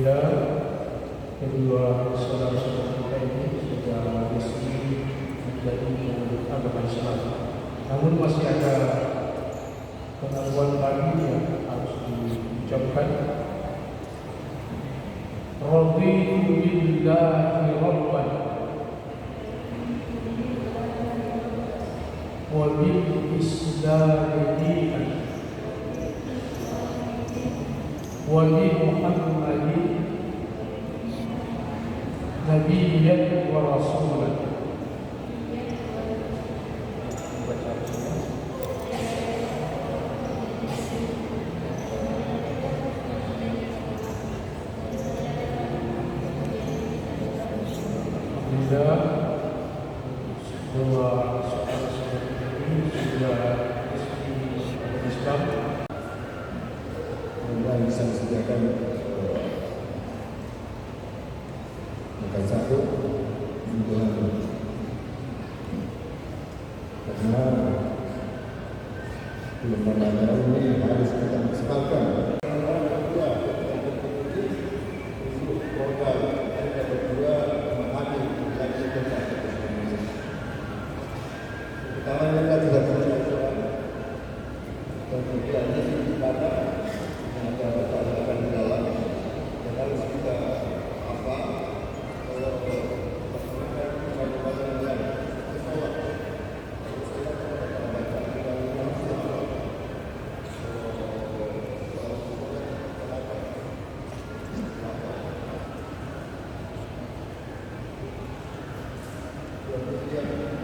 Alhamdulillah, kedua saudara-saudara kita ini sudah resmi menjadi agama Islam. Namun masih ada pengakuan pagi yang harus diucapkan. Raditu billahi rabban wa bil islami dinan wa bi Muhammadin nabiyyan wa rasulan. Alhamdulillah, bahwa saudara-saudara ini sudah resmi Islam. Mudah bisa disediakan makan satu bulan, karena belum pernah ini harus kita maksimalkan. Yeah.